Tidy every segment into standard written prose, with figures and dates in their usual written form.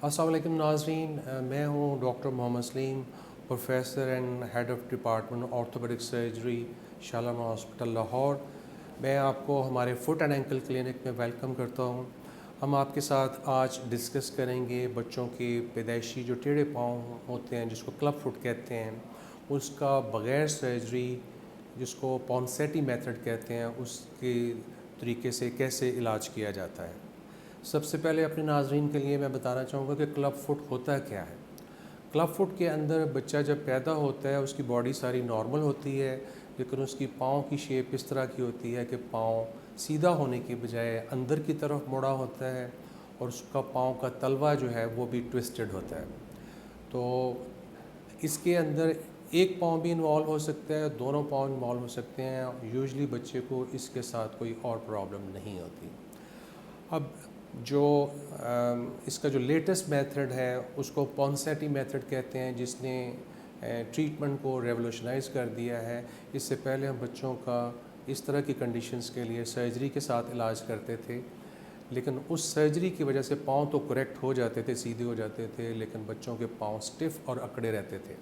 अस्सलाम वालेकुम नाज़रीन, मैं हूँ doctor Mohammad Saleem, professor and head of department orthopaedic surgery, Shalamar hospital Lahore. मैं आपको हमारे फुट एंड एंकल क्लिनिक में वेलकम करता हूँ। हम आपके साथ आज डिस्कस करेंगे बच्चों के पैदाइशी जो टेढ़े पाँव होते हैं, जिसको क्लब फुट कहते हैं, उसका बग़ैर सर्जरी, जिसको पॉन्सेटी मेथड कहते हैं, उसके तरीके से कैसे इलाज किया जाता है। सबसे पहले अपने नाज़रीन के लिए मैं बताना चाहूँगा कि क्लब फुट होता क्या है। क्लब फुट के अंदर बच्चा जब पैदा होता है उसकी बॉडी सारी नॉर्मल होती है, लेकिन उसकी पाँव की शेप इस तरह की होती है कि पाँव सीधा होने की बजाय अंदर की तरफ मुड़ा होता है और उसका पाँव का तलवा जो है वो भी ट्विस्टेड होता है। तो इसके अंदर एक पाँव भी इन्वॉल्व हो सकता है, दोनों पाँव इन्वॉल्व हो सकते हैं। यूजुअली बच्चे को इसके साथ कोई और प्रॉब्लम नहीं होती। अब जो इसका जो लेटेस्ट मेथड है उसको पॉन्सेटी मेथड कहते हैं, जिसने ट्रीटमेंट को रेवोल्यूशनाइज कर दिया है। इससे पहले हम बच्चों का इस तरह की कंडीशंस के लिए सर्जरी के साथ इलाज करते थे, लेकिन उस सर्जरी की वजह से पाँव तो करेक्ट हो जाते थे, सीधे हो जाते थे, लेकिन बच्चों के पाँव स्टिफ और अकड़े रहते थे।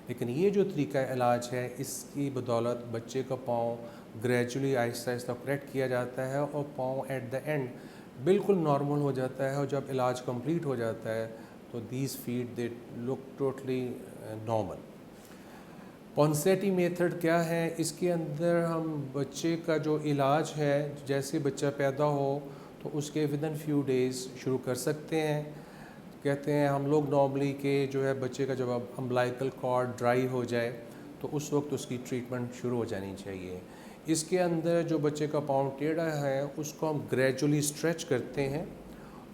लेकिन ये जो तरीका इलाज है, इसकी बदौलत बच्चे का पाँव ग्रेजुअली आहिस्ता आहिस्ता करेक्ट किया जाता है और पाँव एट द एंड बिल्कुल नॉर्मल हो जाता है। और जब इलाज कंप्लीट हो जाता है तो these feet they look totally normal. Ponseti method क्या है? इसके अंदर हम बच्चे का जो इलाज है, जैसे बच्चा पैदा हो तो उसके विदिन फ्यू डेज़ शुरू कर सकते हैं। कहते हैं हम लोग नॉर्मली कि जो है बच्चे का जब अम्बिलिकल कॉर्ड ड्राई हो जाए तो उस वक्त उसकी ट्रीटमेंट शुरू हो जानी चाहिए। इसके अंदर जो बच्चे का पाँव टेढ़ा है उसको हम ग्रेजुअली स्ट्रेच करते हैं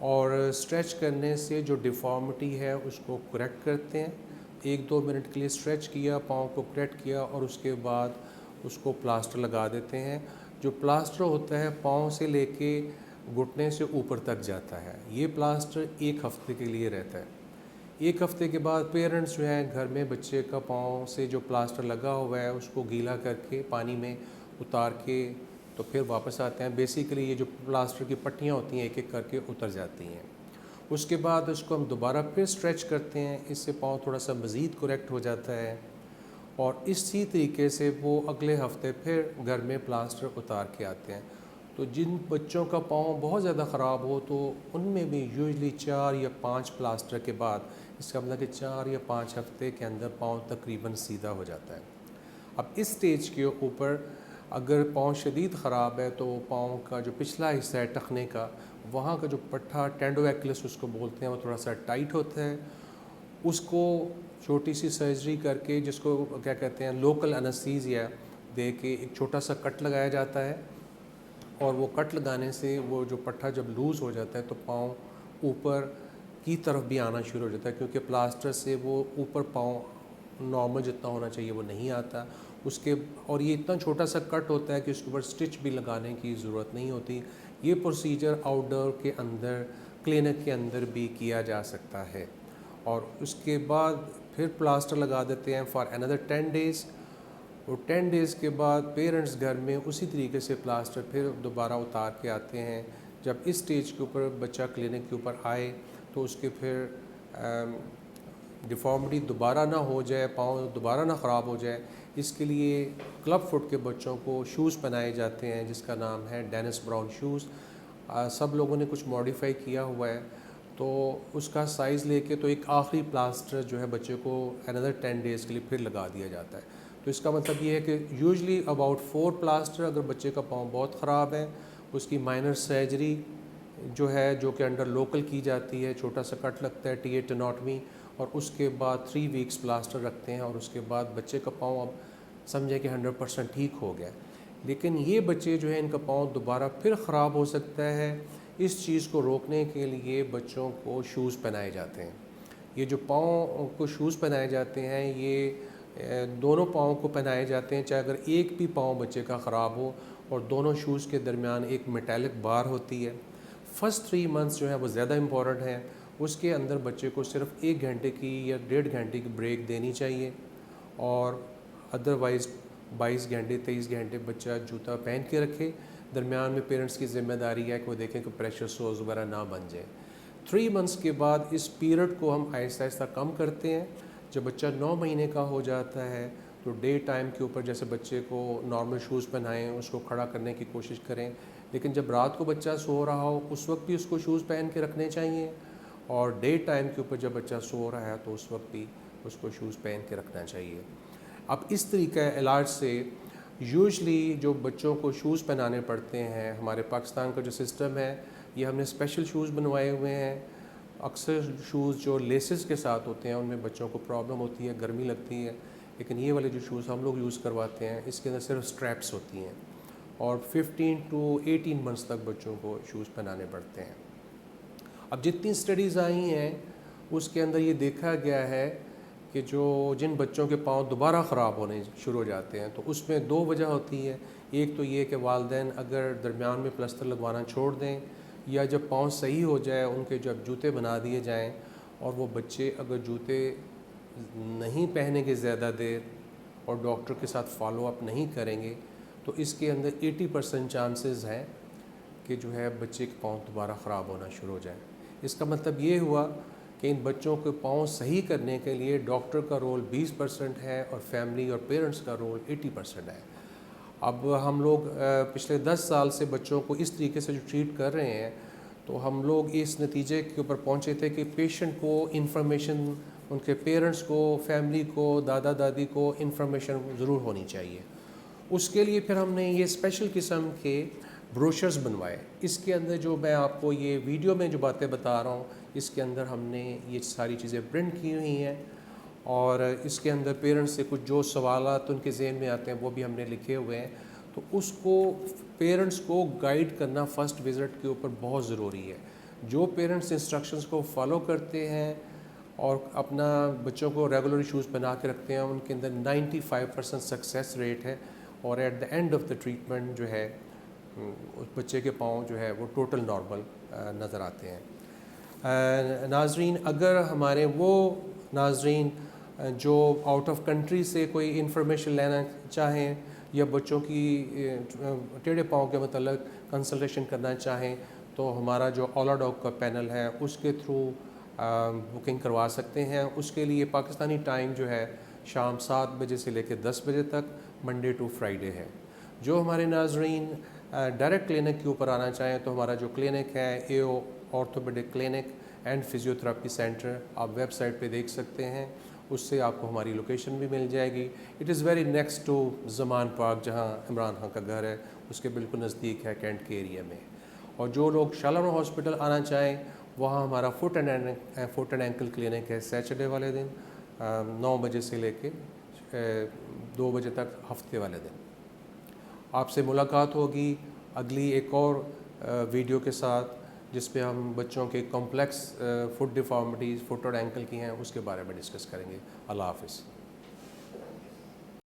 और स्ट्रेच करने से जो डिफ़ॉर्मिटी है उसको करेक्ट करते हैं। 1-2 मिनट के लिए स्ट्रेच किया, पाँव को करेक्ट किया और उसके बाद उसको प्लास्टर लगा देते हैं। जो प्लास्टर होता है पाँव से लेके घुटने से ऊपर तक जाता है। ये प्लास्टर 1 हफ़्ते के लिए रहता है। 1 हफ़्ते के बाद पेरेंट्स जो हैं घर में बच्चे का पाँव से जो प्लास्टर लगा हुआ है उसको गीला करके पानी में उतार के तो फिर वापस आते हैं। बेसिकली ये जो प्लास्टर की पट्टियाँ होती हैं एक एक करके उतर जाती हैं। उसके बाद उसको हम दोबारा फिर स्ट्रेच करते हैं, इससे पाँव थोड़ा सा मज़ीद करेक्ट हो जाता है और इसी तरीके से वो अगले हफ्ते फिर घर में प्लास्टर उतार के आते हैं। तो जिन बच्चों का पाँव बहुत ज़्यादा ख़राब हो तो उनमें भी यूजुअली 4 या 5 प्लास्टर के बाद, इसका मतलब कि 4 या 5 हफ्ते के अंदर पाँव तकरीबन सीधा हो जाता है। अब इस स्टेज के ऊपर अगर पाँव शदीद ख़राब है तो पाँव का जो पिछला हिस्सा है टखने का, वहाँ का जो पट्टा टेंडोएक्लिस उसको बोलते हैं, वो थोड़ा सा टाइट होता है। उसको छोटी सी सर्जरी करके, जिसको क्या कहते हैं लोकल एनेस्थीसिया दे के एक छोटा सा कट लगाया जाता है और वो कट लगाने से वो जो पट्टा जब लूज़ हो जाता है तो पाँव ऊपर की तरफ भी आना शुरू हो जाता है, क्योंकि प्लास्टर से वो ऊपर पाँव नॉर्मल जितना होना चाहिए वो नहीं आता उसके। और ये इतना छोटा सा कट होता है कि उसके ऊपर स्टिच भी लगाने की ज़रूरत नहीं होती। ये प्रोसीजर आउटडोर के अंदर क्लिनिक के अंदर भी किया जा सकता है और उसके बाद फिर प्लास्टर लगा देते हैं फॉर अनदर 10 डेज़। और 10 डेज़ के बाद पेरेंट्स घर में उसी तरीके से प्लास्टर फिर दोबारा उतार के आते हैं। जब इस स्टेज के ऊपर बच्चा क्लिनिक के ऊपर आए तो उसके फिर डिफ़ॉर्मिटी दोबारा ना हो जाए, पाँव दोबारा ना ख़राब हो जाए, इसके लिए क्लब फुट के बच्चों को शूज़ पहनाए जाते हैं जिसका नाम है डेनिस ब्राउन शूज़। सब लोगों ने कुछ मॉडिफाई किया हुआ है, तो उसका साइज़ लेके तो एक आखिरी प्लास्टर जो है बच्चे को अनदर 10 डेज़ के लिए फिर लगा दिया जाता है। तो इसका मतलब ये है कि यूजुअली अबाउट 4 प्लास्टर, अगर बच्चे का पाँव बहुत ख़राब है उसकी माइनर सर्जरी जो है, जो कि अंडर लोकल की जाती है, छोटा सा कट लगता है टी टेनोटमी, और उसके बाद 3 वीक्स प्लास्टर रखते हैं और उसके बाद बच्चे का पाँव अब समझे कि 100% ठीक हो गया। लेकिन ये बच्चे जो है इनका पाँव दोबारा फिर ख़राब हो सकता है। इस चीज़ को रोकने के लिए बच्चों को शूज़ पहनाए जाते हैं। ये जो पाँव को शूज़ पहनाए जाते हैं ये दोनों पाँव को पहनाए जाते हैं, चाहे अगर एक भी पाँव बच्चे का ख़राब हो, और दोनों शूज़ के दरमियान एक मेटालिक बार होती है। फ़र्स्ट 3 मंथ्स जो है वो ज़्यादा इम्पॉर्टेंट है। उसके अंदर बच्चे को सिर्फ 1 घंटे की या 1.5 घंटे की ब्रेक देनी चाहिए और अदरवाइज़ 22 घंटे 23 घंटे बच्चा जूता पहन के रखे। दरमियान में पेरेंट्स की ज़िम्मेदारी है कि वो देखें कि प्रेशर सोर्स वगैरह ना बन जाए। 3 मंथ्स के बाद इस पीरियड को हम आहिस्ता आहिस्ता कम करते हैं। जब बच्चा 9 महीने का हो जाता है तो डे टाइम के ऊपर जैसे बच्चे को नॉर्मल शूज़ पहनाएं, उसको खड़ा करने की कोशिश करें, लेकिन जब रात को बच्चा सो रहा हो उस वक्त भी उसको शूज़ पहन के रखने चाहिए, और डे टाइम के ऊपर जब बच्चा सो रहा है तो उस वक्त भी उसको शूज़ पहन के रखना चाहिए। अब इस तरीक़े इलाज से यूजुअली जो बच्चों को शूज़ पहनाने पड़ते हैं, हमारे पाकिस्तान का जो सिस्टम है ये हमने स्पेशल शूज़ बनवाए हुए हैं। अक्सर शूज़ जो लेसेस के साथ होते हैं उनमें बच्चों को प्रॉब्लम होती है, गर्मी लगती है, लेकिन ये वाले जो शूज़ हम लोग यूज़ करवाते हैं इसके अंदर सिर्फ स्ट्रैप्स होती हैं और 15 टू 18 मंथ्स तक बच्चों को शूज़ पहनाने पड़ते हैं। अब जितनी स्टडीज़ आई हैं उसके अंदर ये देखा गया है कि जिन बच्चों के पाँव दोबारा ख़राब होने शुरू हो जाते हैं तो उसमें 2 वजह होती है। एक तो ये कि वालिदैन अगर दरमियान में प्लास्टर लगवाना छोड़ दें, या जब पाँव सही हो जाए उनके जब जूते बना दिए जाएं, और वो बच्चे अगर जूते नहीं पहनेंगे ज़्यादा देर और डॉक्टर के साथ फॉलो अप नहीं करेंगे तो इसके अंदर 80% चांसेस हैं कि जो है बच्चे के पाँव दोबारा ख़राब होना शुरू हो जाए। इसका मतलब ये हुआ कि इन बच्चों के पाँव सही करने के लिए डॉक्टर का रोल 20% है और फैमिली और पेरेंट्स का रोल 80% है। अब हम लोग पिछले 10 साल से बच्चों को इस तरीके से जो ट्रीट कर रहे हैं तो हम लोग इस नतीजे के ऊपर पहुँचे थे कि पेशेंट को इन्फॉर्मेशन, उनके पेरेंट्स को, फैमिली को, दादा दादी को इन्फॉर्मेशन ज़रूर होनी चाहिए। उसके लिए फिर हमने ये स्पेशल किस्म के ब्रोशर्स बनवाए। इसके अंदर जो मैं आपको ये वीडियो में जो बातें बता रहा हूँ इसके अंदर हमने ये सारी चीज़ें प्रिंट की हुई हैं, और इसके अंदर पेरेंट्स से कुछ जो सवालात उनके ज़हन में आते हैं वो भी हमने लिखे हुए हैं। तो उसको पेरेंट्स को गाइड करना फ़र्स्ट विज़िट के ऊपर बहुत ज़रूरी है। जो पेरेंट्स इंस्ट्रक्शंस को फॉलो करते हैं और अपना बच्चों को रेगुलर शूज़ पहना के रखते हैं उनके अंदर 95% सक्सेस रेट है, और at the end of the treatment जो है उस बच्चे के पाँव जो है वो टोटल नॉर्मल नज़र आते हैं। नाजरीन, अगर हमारे वो नाजरीन जो आउट ऑफ कंट्री से कोई इन्फॉर्मेशन लेना चाहें या बच्चों की टेढ़े पाँव के मतलब कंसल्टेशन करना चाहें तो हमारा जो ओला डॉग का पैनल है उसके थ्रू बुकिंग करवा सकते हैं। उसके लिए पाकिस्तानी टाइम जो है शाम 7 बजे से लेकर 10 बजे तक मंडे टू फ्राइडे है। जो हमारे नाजरीन डायरेक्ट क्लिनिक के ऊपर आना चाहें तो हमारा जो क्लिनिक है AO orthopaedic clinic and physiotherapy centre, आप वेबसाइट पे देख सकते हैं, उससे आपको हमारी लोकेशन भी मिल जाएगी। It is very next to Zaman park जहाँ इमरान खान का घर है उसके बिल्कुल नज़दीक है, कैंट के एरिया में। और जो लोग शालामार हॉस्पिटल आना चाहें वहाँ हमारा फुट एंड एंकल क्लिनिक है सैटरडे वाले दिन 9 बजे से लेके 2 बजे तक हफ्ते वाले दिन। आपसे मुलाकात होगी अगली एक और वीडियो के साथ जिस पे हम बच्चों के कॉम्प्लेक्स फुट डिफॉर्मिटीज़, फुट और एंकल की हैं उसके बारे में डिस्कस करेंगे। अल्लाह हाफ़िज़।